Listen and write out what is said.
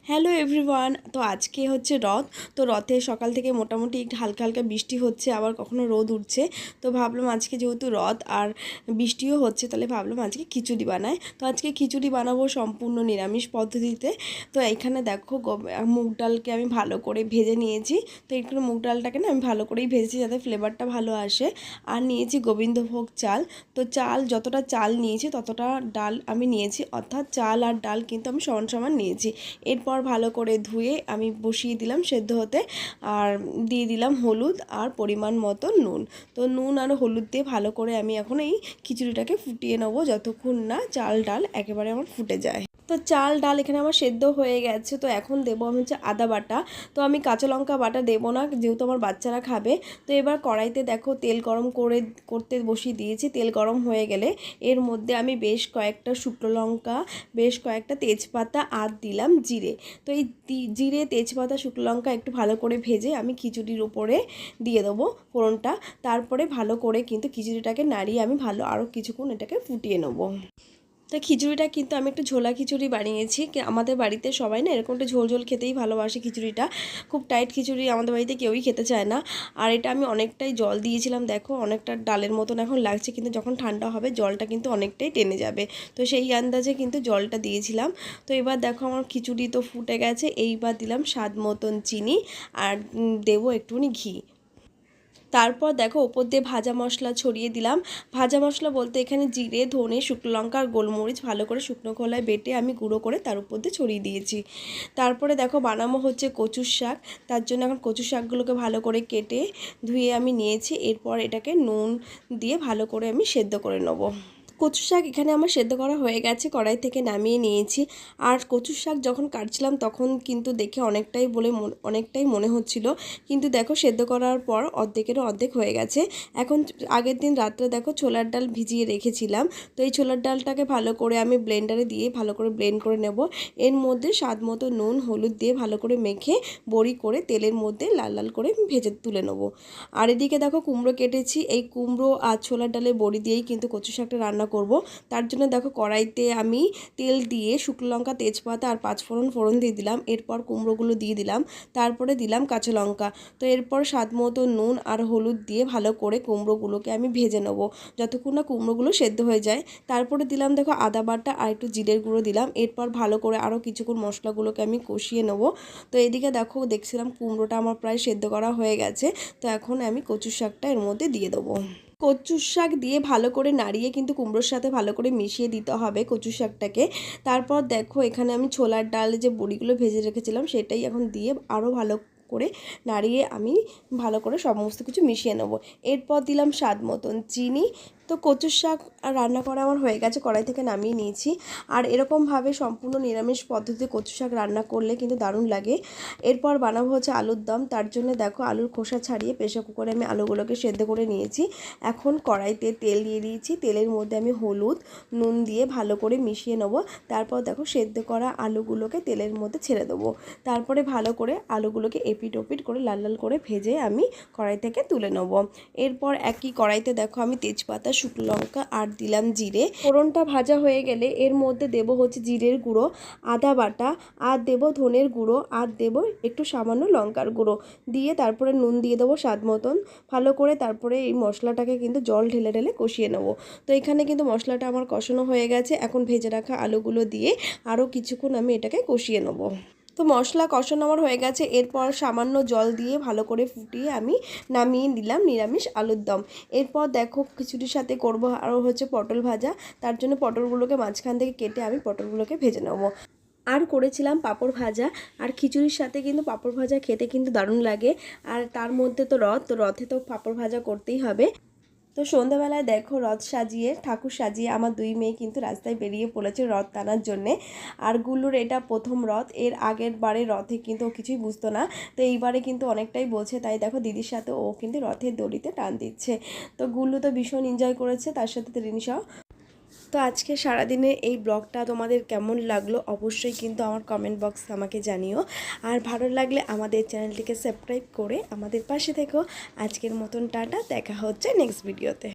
Hello everyone. তো আজকে হচ্ছে রথ। তো রথে সকাল থেকে মোটামুটি একটু হালকা হালকা বৃষ্টি হচ্ছে, আবার কখনো রোদ উঠছে। তো ভাবলাম আজকে যেহেতু রথ আর বৃষ্টিও হচ্ছে, তাহলে ভাবলাম আজকে খিচুড়ি বানাই। তো আজকে খিচুড়ি বানাবো সম্পূর্ণ নিরামিষ পদ্ধতিতে। তো এইখানে দেখো মুগ ডালকে আমি ভালো করে ভেজে নিয়েছি। তো একটু মুগ ডালটাকে না আমি ভালো করেই ভেজেছি যাতে ফ্লেভারটা ভালো আসে। আর নিয়েছি গোবিন্দভোগ চাল। তো চাল যতটা চাল নিয়েছি ততটা ডাল আমি নিয়েছি, অর্থাৎ চাল আর ডাল কিন্তু আমি সমান সমান নিয়েছি। এরপর ভালো করে ধুয়ে আমি বসিয়ে দিলাম সেদ্ধ হতে, আর দিয়ে দিলাম হলুদ আর পরিমাণ মতো নুন। তো নুন আর হলুদ দিয়ে ভালো করে আমি এখন এই খিচুড়িটাকে ফুটিয়ে নেবো যতক্ষণ না চাল ডাল একেবারে আমার ফুটে যায়। তো চাল ডাল এখানে আমার সেদ্ধ হয়ে গেছে। তো এখন দেবো আমি হচ্ছে আদা বাটা। তো আমি কাঁচা লঙ্কা বাটা দেবো না, যেহেতু আমার বাচ্চারা খাবে। তো এবার কড়াইতে দেখো তেল গরম করতে বসিয়ে দিয়েছি। তেল গরম হয়ে গেলে এর মধ্যে আমি বেশ কয়েকটা শুকনো লঙ্কা, বেশ কয়েকটা তেজপাতা আর দিলাম জিরে। তো এই জিরে তেজপাতা শুকনো লঙ্কা একটু ভালো করে ভেজে আমি খিচুড়ির উপরে দিয়ে দেবো ফোড়নটা। তারপরে ভালো করে কিন্তু খিচুড়িটাকে নাড়িয়ে আমি ভালো আরও কিছুক্ষণ এটাকে ফুটিয়ে নেবো। তো খিচুড়িটা কিন্তু আমি একটু ঝোলা খিচুড়ি বানিয়েছি। আমাদের বাড়িতে সবাই না এরকম একটু ঝোল ঝোল খেতেই ভালোবাসে খিচুড়িটা। খুব টাইট খিচুড়ি আমাদের বাড়িতে কেউই খেতে চায় না। আর এটা আমি অনেকটাই জল দিয়েছিলাম, দেখো অনেকটা ডালের মতন এখন লাগছে, কিন্তু যখন ঠান্ডা হবে জলটা কিন্তু অনেকটাই টেনে যাবে। তো সেই আন্দাজে কিন্তু জলটা দিয়েছিলাম। তো এবার দেখো আমার খিচুড়ি তো ফুটে গেছে। এইবার দিলাম স্বাদ মতন চিনি আর দেবো একটুখানি ঘি। তারপর দেখো ওপর দিয়ে ভাজা মশলা ছড়িয়ে দিলাম। ভাজা মশলা বলতে এখানে জিরে, ধনে, শুকনো লঙ্কা আর গোলমরিচ ভালো করে শুকনো খোলায় বেটে আমি গুঁড়ো করে তার উপর দিয়ে ছড়িয়ে দিয়েছি। তারপরে দেখো বানাবো হচ্ছে কচুর শাক। তার জন্য এখন কচুর শাকগুলোকে ভালো করে কেটে ধুয়ে আমি নিয়েছি। এরপর এটাকে নুন দিয়ে ভালো করে আমি সেদ্ধ করে নেবো। কচু শাক এখানে আমার সেদ্ধ করা হয়ে গেছে, কড়াই থেকে নামিয়ে নিয়েছি। আর কচু শাক যখন কাটছিলাম তখন কিন্তু দেখে অনেকটাই মনে হচ্ছিল, কিন্তু দেখো সেদ্ধ করার পর অর্ধেকেরও অর্ধেক হয়ে গেছে। এখন আগের দিন রাত্রে দেখো ছোলার ডাল ভিজিয়ে রেখেছিলাম। তো এই ছোলার ডালটাকে ভালো করে আমি ব্লেন্ডারে দিয়ে ভালো করে ব্লেন্ড করে নেব। এর মধ্যে স্বাদ মতো নুন হলুদ দিয়ে ভালো করে মেখে বড়ি করে তেলের মধ্যে লাল লাল করে ভেজে তুলে নেব। আর এদিকে দেখো কুমড়ো কেটেছি। এই কুমড়ো আর ছোলার ডালের বড়ি দিয়েই কিন্তু কচু শাকটা রান্না করব। তার জন্য দেখো কড়াইতে আমি তেল দিয়ে শুকনো লঙ্কা তেজপাতা আর ফোড়ন দিয়ে দিলাম। এরপর কুমড়োগুলো দিয়ে দিলাম, তারপরে দিলাম কাঁচা লঙ্কা। তো এরপর স্বাদ মতো নুন আর হলুদ দিয়ে ভালো করে কুমড়োগুলোকে আমি ভেজে নেবো যতক্ষণ না কুমড়োগুলো সেদ্ধ হয়ে যায়। তারপরে দিলাম দেখো আদা বাটা আর একটু জিরের গুঁড়ো দিলাম। এরপর ভালো করে আরও কিছুক্ষণ মশলাগুলোকে আমি কষিয়ে নেবো। তো এদিকে দেখো দেখছিলাম কুমড়োটা আমার প্রায় সেদ্ধ করা হয়ে গেছে। তো এখন আমি কচু শাকটা এর মধ্যে দিয়ে দেবো। কচু শাক দিয়ে ভালো করে নাড়িয়ে কিন্তু কুমড়োর সাথে ভালো করে মিশিয়ে দিতে হবে কচু শাকটাকে। তারপর দেখো এখানে আমি ছোলার ডাল যে বড়িগুলো ভেজে রেখেছিলাম সেটাই এখন দিয়ে আরও ভালো করে নাড়িয়ে আমি ভালো করে সমস্ত কিছু মিশিয়ে নেব। এরপর দিলাম স্বাদ মতন চিনি। তো কচুর শাক রান্না করা আমার হয়ে গেছে, কড়াই থেকে নামিয়ে নিয়েছি। আর এরকমভাবে সম্পূর্ণ নিরামিষ পদ্ধতিতে কচু শাক রান্না করলে কিন্তু দারুণ লাগে। এরপর বানাবো হচ্ছে আলুর দম। তার জন্য দেখো আলুর খোসা ছাড়িয়ে প্রেসার কুকারে আমি আলুগুলোকে সেদ্ধ করে নিয়েছি। এখন কড়াইতে তেল দিয়ে দিয়েছি। তেলের মধ্যে আমি হলুদ নুন দিয়ে ভালো করে মিশিয়ে নেব। তারপর দেখো সেদ্ধ করা আলুগুলোকে তেলের মধ্যে ছেড়ে দেবো। তারপরে ভালো করে আলুগুলোকে এপিট ওপিট করে লাল লাল করে ভেজে আমি কড়াই থেকে তুলে নেব। এরপর একই কড়াইতে দেখো আমি তেজপাতা শুকনো লঙ্কা আর দিলাম জিরে। ফোড়নটা ভাজা হয়ে গেলে এর মধ্যে দেবো হচ্ছে জিরের গুঁড়ো, আদা বাটা, আর দেবো ধনের গুঁড়ো, আর দেবো একটু সামান্য লঙ্কার গুঁড়ো দিয়ে তারপরে নুন দিয়ে দেবো স্বাদ মতন। ভালো করে তারপরে এই মশলাটাকে কিন্তু জল ঢেলে ঢেলে কষিয়ে নেব। তো এখানে কিন্তু মশলাটা আমার কষানো হয়ে গেছে। এখন ভেজে রাখা আলুগুলো দিয়ে আরও কিছুক্ষণ আমি এটাকে কষিয়ে নেব। তো মশলা কষানো আমার হয়ে গেছে। এরপর সামান্য জল দিয়ে ভালো করে ফুটিয়ে আমি নামিয়ে দিলাম নিরামিষ আলুর দম। এরপর দেখো খিচুড়ির সাথে করব আরও হচ্ছে পটল ভাজা। তার জন্য পটলগুলোকে মাঝখান থেকে কেটে আমি পটলগুলোকে ভেজে নেব। আর করেছিলাম পাঁপড় ভাজা। আর খিচুড়ির সাথে কিন্তু পাঁপড় ভাজা খেতে কিন্তু দারুণ লাগে। আর তার মধ্যে তো রথে তো পাঁপড় ভাজা করতেই হবে। তো সন্ধ্যাবেলায় দেখো রথ সাজিয়ে ঠাকুর সাজিয়ে আমার দুই মেয়ে কিন্তু রাস্তায় বেরিয়ে পড়েছে রথ টানার জন্যে। আর গুল্লুর এটা প্রথম রথ, এর আগের বারে রথে কিন্তু ও কিছুই বুঝতো না। তো এইবারে কিন্তু অনেকটাই বোঝে, তাই দেখো দিদির সাথে ও কিন্তু রথের দড়িতে টান দিচ্ছে। তো গুল্লু তো ভীষণ এনজয় করেছে, তার সাথে রিনিশাও। তো আজকে সারাদিনে এই ব্লগটা তোমাদের কেমন লাগলো অবশ্যই কিন্তু আমার কমেন্ট বক্সে আমাকে জানিও। আর ভালো লাগলে আমাদের চ্যানেলটিকে সাবস্ক্রাইব করে আমাদের পাশে থেকো। আজকের মতন টাটা, দেখা হচ্ছে নেক্সট ভিডিওতে।